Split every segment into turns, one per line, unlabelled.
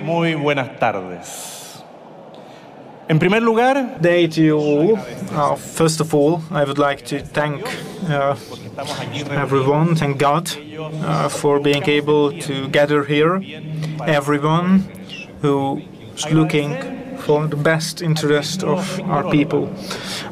Muy buenas tardes. En primer lugar,
Day to you all. First of all, I would like to thank everyone, thank God for being able to gather here. Everyone who is looking for the best interest of our people.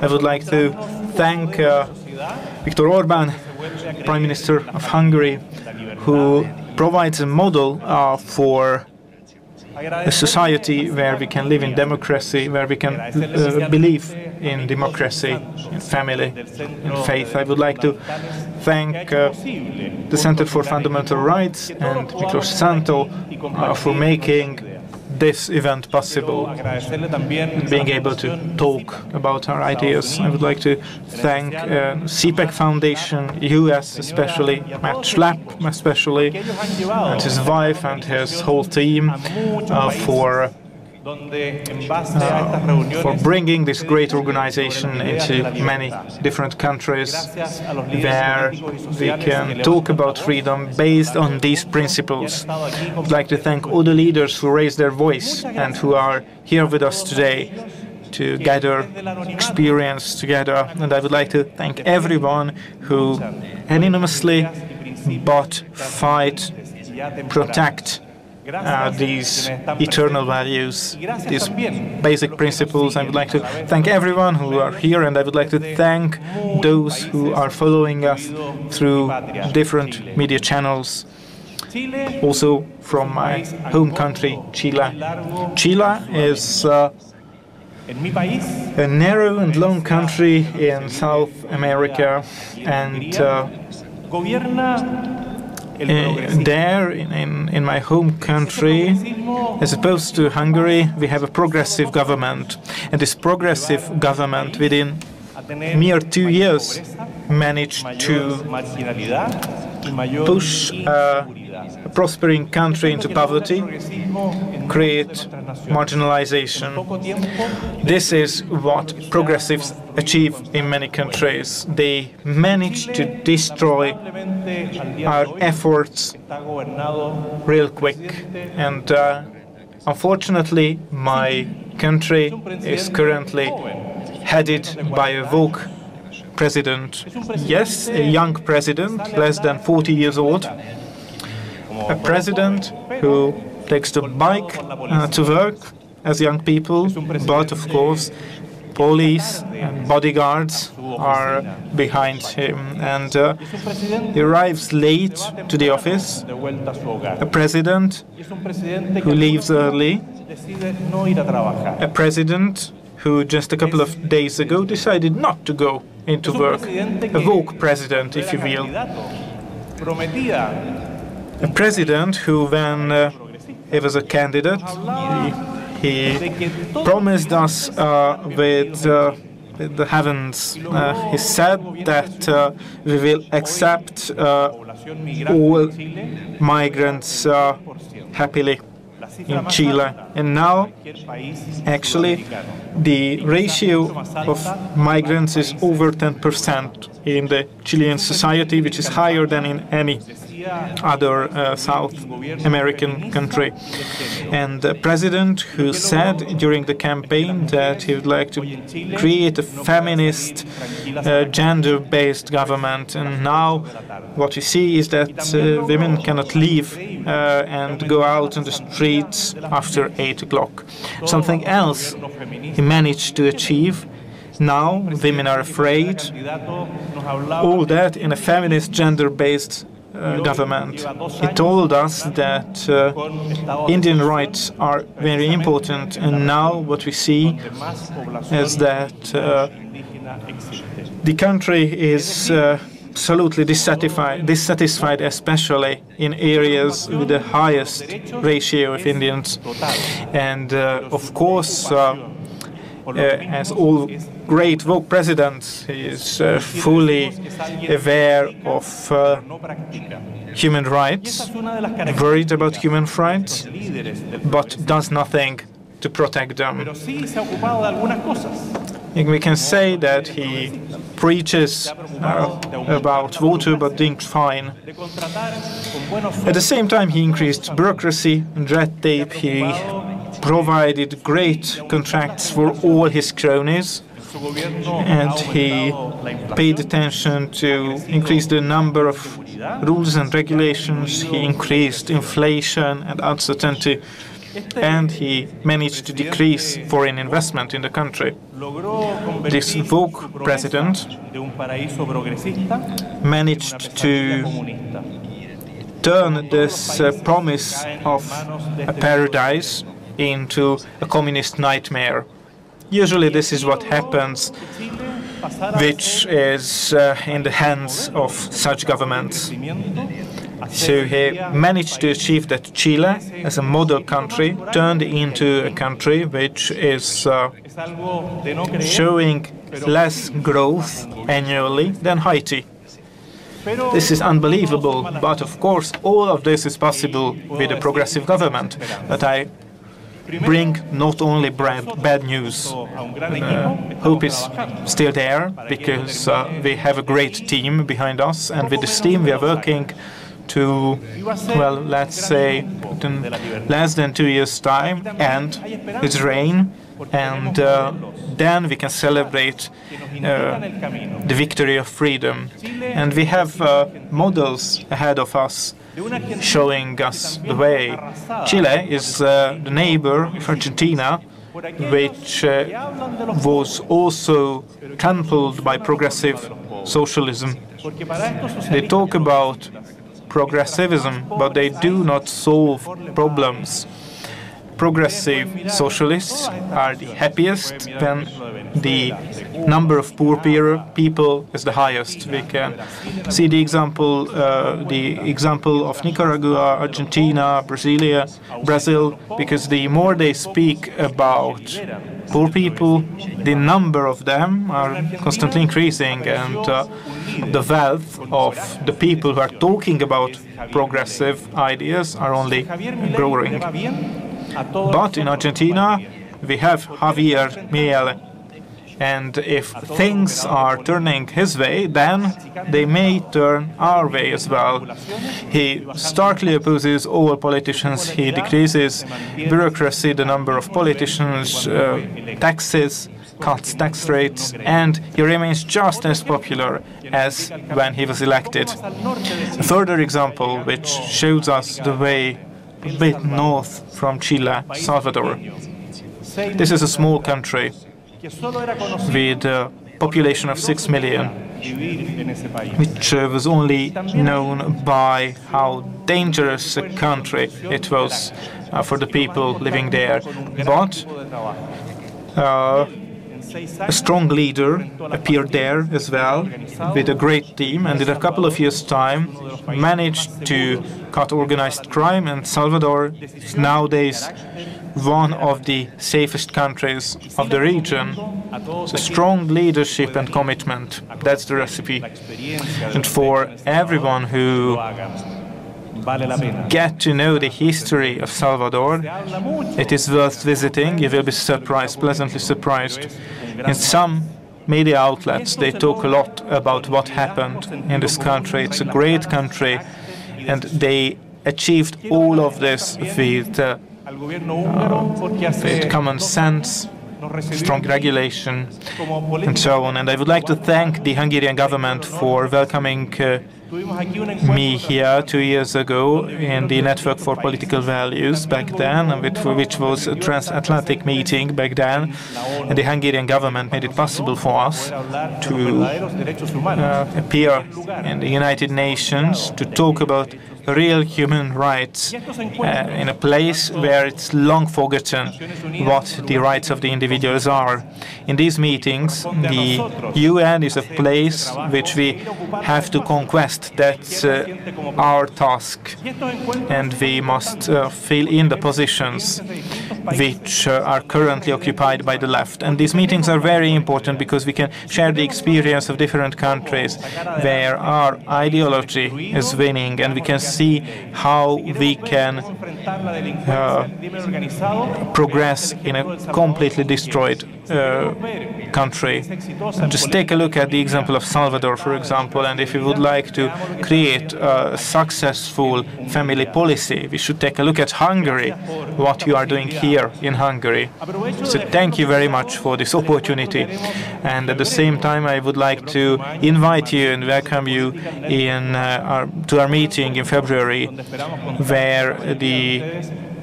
I would like to thank Viktor Orbán, Prime Minister of Hungary, who provides a model for a society where we can live in democracy, where we can believe in democracy, in family, in faith. I would like to thank the Center for Fundamental Rights and Miklos Santo for making this event possible and being able to talk about our ideas. I would like to thank CPEC Foundation, US especially, Matt Schlapp especially, and his wife and his whole team for bringing this great organization into many different countries where we can talk about freedom based on these principles. I'd like to thank all the leaders who raised their voice and who are here with us today to gather experience together. And I would like to thank everyone who anonymously but fight, protect these eternal values, these basic principles. I would like to thank everyone who are here, and I would like to thank those who are following us through different media channels, also from my home country, Chile. Chile is a narrow and long country in South America, and there, in my home country, as opposed to Hungary, we have a progressive government. And this progressive government, within mere 2 years, managed to push a prospering country into poverty, create marginalization. This is what progressives achieve in many countries. They manage to destroy our efforts real quick. And unfortunately, my country is currently headed by a woke president. Yes, a young president, less than 40 years old. A president who takes the bike to work as young people, but of course police and bodyguards are behind him, and he arrives late to the office. A president who leaves early. A president who just a couple of days ago decided not to go into work. A woke president, if you will. A president who, when he was a candidate, he promised us with the heavens. He said that we will accept all migrants happily in Chile. And now, actually, the ratio of migrants is over 10% in the Chilean society, which is higher than in any other South American country. And the president who said during the campaign that he would like to create a feminist, gender-based government. And now what we see is that women cannot leave and go out on the streets after 8 o'clock. Something else he managed to achieve. Now women are afraid. All that in a feminist, gender-based government. He told us that Indian rights are very important, and now what we see is that the country is absolutely dissatisfied, especially in areas with the highest ratio of Indians. And of course, as all great woke presidents, he is fully aware of human rights, worried about human rights, but does nothing to protect them. We can say that he preaches about water but drinks fine. At the same time, he increased bureaucracy and red tape. He provided great contracts for all his cronies, and he paid attention to increase the number of rules and regulations. He increased inflation and uncertainty, and he managed to decrease foreign investment in the country. This woke president managed to turn this promise of a paradise into a communist nightmare. Usually this is what happens, which is in the hands of such governments. So he managed to achieve that Chile, as a model country, turned into a country which is showing less growth annually than Haiti. This is unbelievable, but of course all of this is possible with a progressive government. But I bring not only bad news. Hope is still there because we have a great team behind us, and with this team we are working to, well, let's say in less than 2 years' time, and its reign, and then we can celebrate the victory of freedom. And we have models ahead of us showing us the way. Chile is the neighbor of Argentina, which was also trampled by progressive socialism. They talk about progressivism, but they do not solve problems. Progressive socialists are the happiest when the number of poor people is the highest. We can see the example of Nicaragua, Argentina, Brazil, because the more they speak about poor people, the number of them are constantly increasing, and the wealth of the people who are talking about progressive ideas are only growing. But in Argentina, we have Javier Milei, and if things are turning his way, then they may turn our way as well. He starkly opposes all politicians. He decreases bureaucracy, the number of politicians, taxes, cuts tax rates, and he remains just as popular as when he was elected. A further example which shows us the way a bit north from Chile, Salvador. This is a small country with a population of 6 million, which was only known by how dangerous a country it was for the people living there. But a strong leader appeared there as well, with a great team, and in a couple of years' time managed to cut organized crime, and Salvador is nowadays one of the safest countries of the region. So strong leadership and commitment, that's the recipe. And for everyone who get to know the history of Salvador, it is worth visiting. You will be surprised, pleasantly surprised. In some media outlets, they talk a lot about what happened in this country. It's a great country, and they achieved all of this with common sense, strong regulation, and so on. And I would like to thank the Hungarian government for welcoming me here 2 years ago in the Network for Political Values back then, which was a transatlantic meeting back then. And the Hungarian government made it possible for us to appear in the United Nations to talk about real human rights in a place where it's long forgotten what the rights of the individuals are. In these meetings, the UN is a place which we have to conquest. That's our task, and we must fill in the positions which are currently occupied by the left. And these meetings are very important because we can share the experience of different countries where our ideology is winning, and we can see how we can progress in a completely destroyed country. Just take a look at the example of Salvador, for example, and if you would like to create a successful family policy, we should take a look at Hungary, what you are doing here in Hungary. So thank you very much for this opportunity, and at the same time I would like to invite you and welcome you to our meeting in February, where the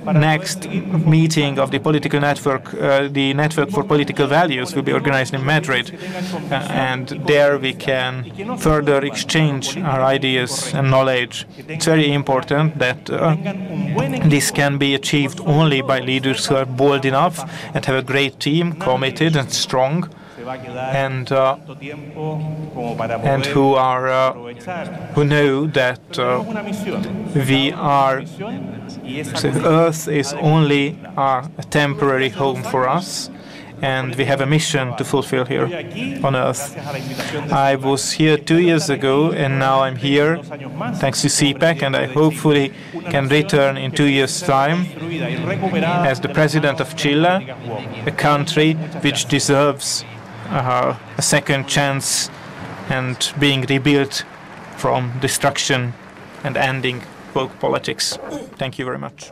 next meeting of the political network, the Network for Political Values, will be organized in Madrid, and there we can further exchange our ideas and knowledge. It's very important that this can be achieved only by leaders who are bold enough and have a great team, committed and strong, and who know that Earth is only a temporary home for us, and we have a mission to fulfill here on Earth. I was here 2 years ago, and now I'm here thanks to CPAC, and I hopefully can return in 2 years' time as the President of Chile, a country which deserves a second chance and being rebuilt from destruction and ending woke politics. Thank you very much.